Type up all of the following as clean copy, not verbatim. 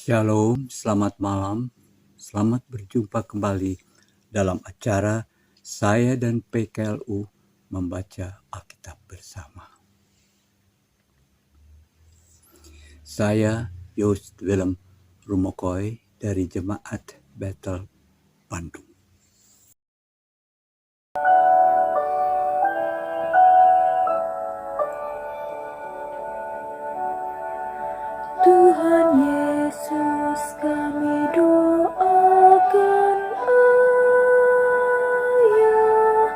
Shalom, selamat malam. Selamat berjumpa kembali dalam acara saya dan PKLU membaca Alkitab bersama. Saya Joost Willem Rumokoy dari Jemaat Bethel Bandung. Tuhan Yesus, kami doakan Ayah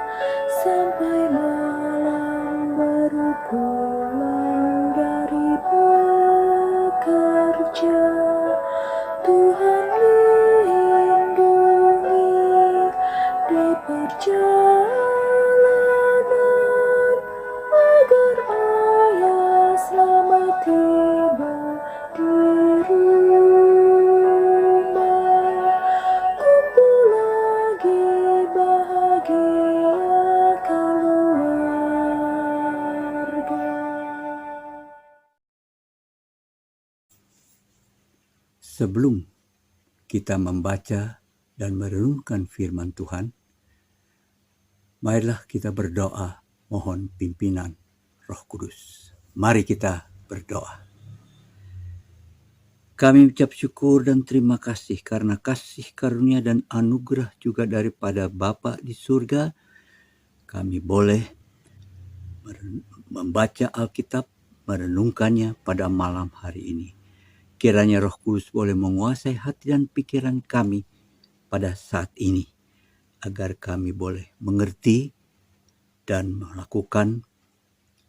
sampai malam baru pulang dari bekerja. Tuhan lindungi di perjalanan agar Ayah selamat tiba di rumah. Kumpul lagi bahagia keluarga. Sebelum kita membaca dan merenungkan firman Tuhan, marilah kita berdoa mohon pimpinan Roh Kudus. Mari kita berdoa. Kami ucap syukur dan terima kasih karena kasih karunia dan anugerah juga daripada Bapa di surga. Kami boleh membaca Alkitab, merenungkannya pada malam hari ini. Kiranya Roh Kudus boleh menguasai hati dan pikiran kami pada saat ini, agar kami boleh mengerti dan melakukan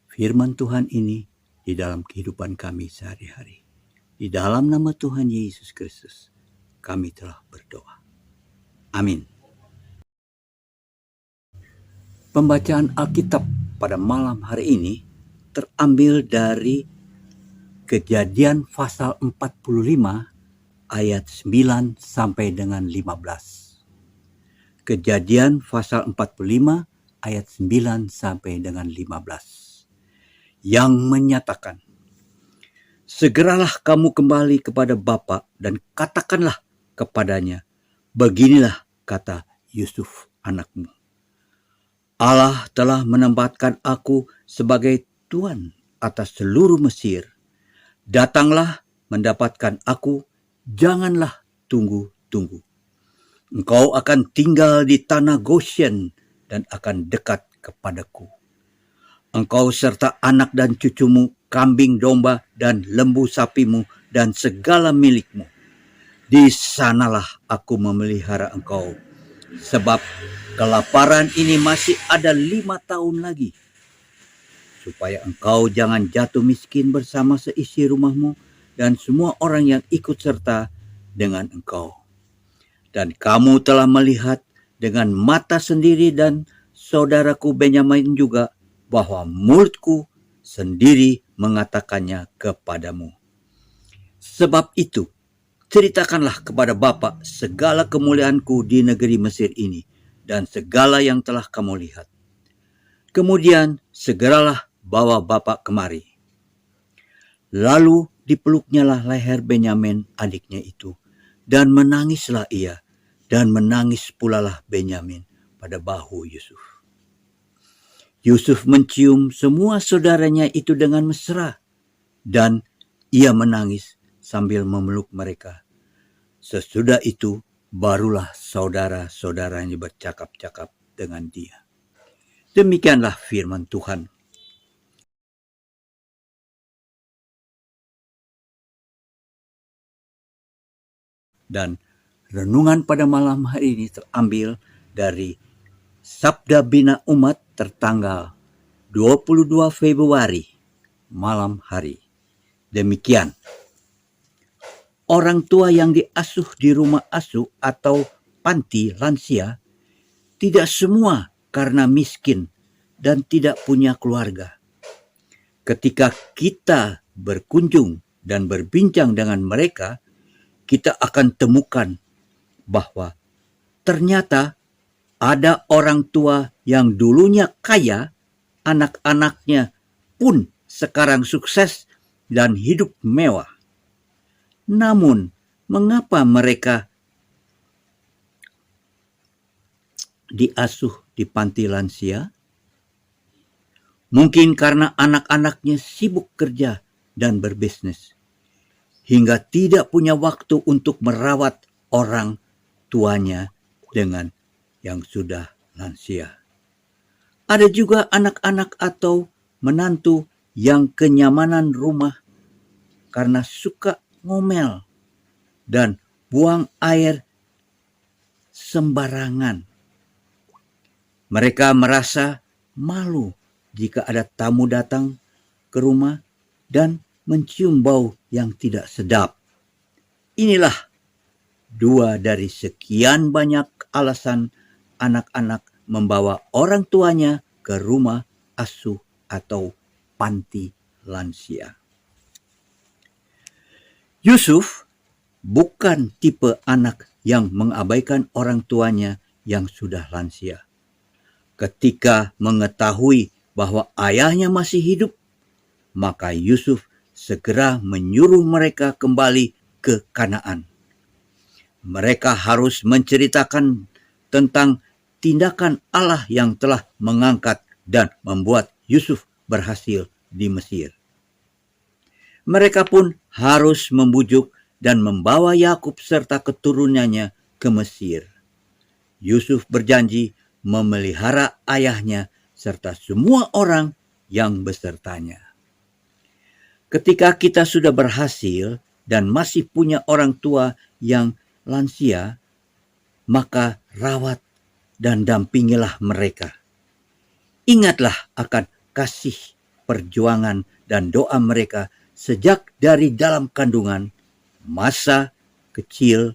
firman Tuhan ini di dalam kehidupan kami sehari-hari. Di dalam nama Tuhan Yesus Kristus, kami telah berdoa. Amin. Pembacaan Alkitab pada malam hari ini terambil dari Kejadian pasal 45 ayat 9 sampai dengan 15. Kejadian pasal 45 ayat 9 sampai dengan 15. Yang menyatakan, segeralah kamu kembali kepada Bapa dan katakanlah kepadanya, beginilah kata Yusuf anakmu. Allah telah menempatkan aku sebagai tuan atas seluruh Mesir. Datanglah mendapatkan aku, janganlah tunggu-tunggu. Engkau akan tinggal di tanah Goshen dan akan dekat kepadaku. Engkau serta anak dan cucumu, kambing domba dan lembu sapimu dan segala milikmu. Di sanalah aku memelihara engkau, sebab kelaparan ini masih ada 5 tahun lagi, supaya engkau jangan jatuh miskin bersama seisi rumahmu dan semua orang yang ikut serta dengan engkau. Dan kamu telah melihat dengan mata sendiri dan saudaraku Benyamin juga, bahwa mulutku sendiri mengatakannya kepadamu. Sebab itu, ceritakanlah kepada Bapa segala kemuliaanku di negeri Mesir ini, dan segala yang telah kamu lihat. Kemudian segeralah bawa Bapa kemari. Lalu dipeluknyalah leher Benyamin adiknya itu, dan menangislah ia, dan menangis pulalah Benyamin pada bahu Yusuf. Yusuf mencium semua saudaranya itu dengan mesra, dan ia menangis sambil memeluk mereka. Sesudah itu barulah saudara-saudaranya bercakap-cakap dengan dia. Demikianlah firman Tuhan. Dan renungan pada malam hari ini terambil dari Sabda Bina Umat tertanggal 22 Februari malam hari. Demikian. Orang tua yang diasuh di rumah asuh atau panti lansia tidak semua karena miskin dan tidak punya keluarga. Ketika kita berkunjung dan berbincang dengan mereka, kita akan temukan bahwa ternyata ada orang tua yang dulunya kaya, anak-anaknya pun sekarang sukses dan hidup mewah. Namun Mengapa mereka diasuh di panti lansia? Mungkin karena anak-anaknya sibuk kerja dan berbisnis, hingga tidak punya waktu untuk merawat orang tuanya dengan yang sudah lansia. Ada juga anak-anak atau menantu yang kenyamanan rumah karena suka ngomel dan buang air sembarangan. Mereka merasa malu jika ada tamu datang ke rumah dan mencium bau yang tidak sedap. Inilah dua dari sekian banyak alasan anak-anak membawa orang tuanya ke rumah asuh atau panti lansia. Yusuf bukan tipe anak yang mengabaikan orang tuanya yang sudah lansia. Ketika mengetahui bahwa ayahnya masih hidup, maka Yusuf segera menyuruh mereka kembali ke Kanaan. Mereka harus menceritakan tentang tindakan Allah yang telah mengangkat dan membuat Yusuf berhasil di Mesir. Mereka pun harus membujuk dan membawa Yakub serta keturunannya ke Mesir. Yusuf berjanji memelihara ayahnya serta semua orang yang besertanya. Ketika kita sudah berhasil dan masih punya orang tua yang lansia, maka rawat dan dampingilah mereka. Ingatlah akan kasih, perjuangan, dan doa mereka sejak dari dalam kandungan, masa kecil,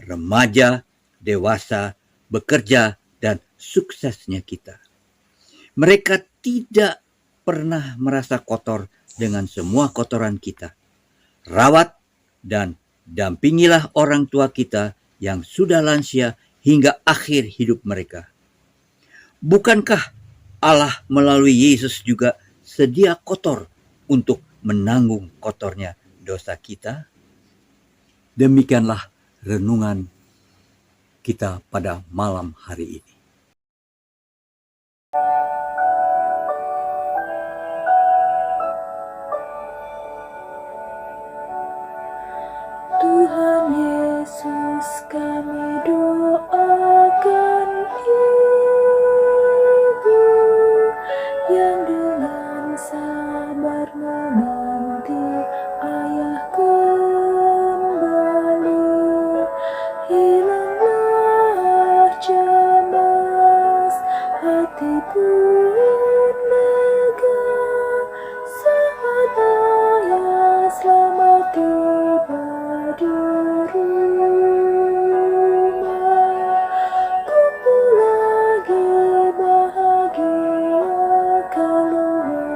remaja, dewasa, bekerja, dan suksesnya kita. Mereka tidak pernah merasa kotor dengan semua kotoran kita. Rawat dan dampingilah orang tua kita yang sudah lansia hingga akhir hidup mereka. Bukankah Allah melalui Yesus juga sedia kotor untuk menanggung kotornya dosa kita? Demikianlah renungan kita pada malam hari ini. Tuhan Yesus, kami doakan Ibu yang dengan sabar menanti ayah kembali. Hilanglah cemas, hati pun lega saat ayah selamat tiba di rumah. Kumpul lagi bahagia keluarga.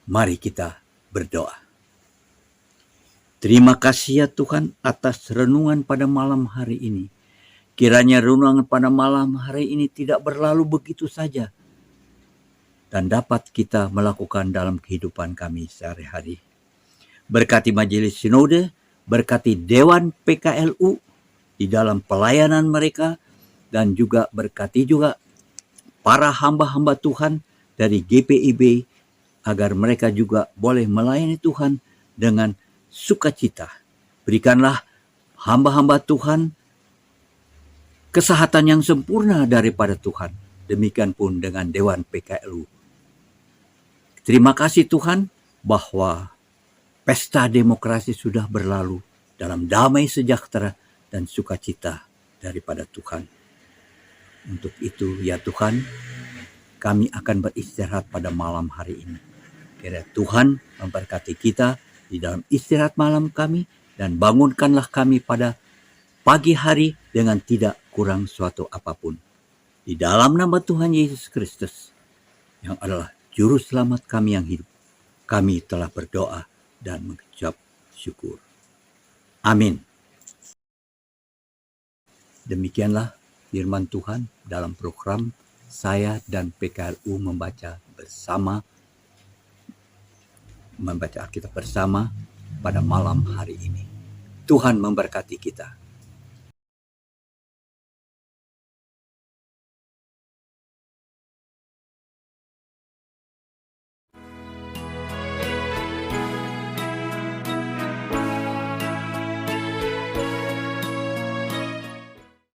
Mari kita berdoa. Terima kasih ya Tuhan atas renungan pada malam hari ini. Kiranya renungan pada malam hari ini tidak berlalu begitu saja dan dapat kita melakukan dalam kehidupan kami sehari-hari. Berkati majelis sinode, berkati Dewan PKLU di dalam pelayanan mereka, dan juga berkati juga para hamba-hamba Tuhan dari GPIB agar mereka juga boleh melayani Tuhan dengan sukacita. Berikanlah hamba-hamba Tuhan kesehatan yang sempurna daripada Tuhan. Demikian pun dengan Dewan PKLU. Terima kasih Tuhan bahwa pesta demokrasi sudah berlalu dalam damai sejahtera dan sukacita daripada Tuhan. Untuk itu ya Tuhan, kami akan beristirahat pada malam hari ini. Kiranya Tuhan memberkati kita di dalam istirahat malam kami, dan bangunkanlah kami pada pagi hari dengan tidak kurang suatu apapun. Di dalam nama Tuhan Yesus Kristus, yang adalah Juru Selamat kami yang hidup, kami telah berdoa dan mengucap syukur. Amin. Demikianlah firman Tuhan dalam program saya dan PKLU membaca Alkitab bersama pada malam hari ini. Tuhan memberkati kita.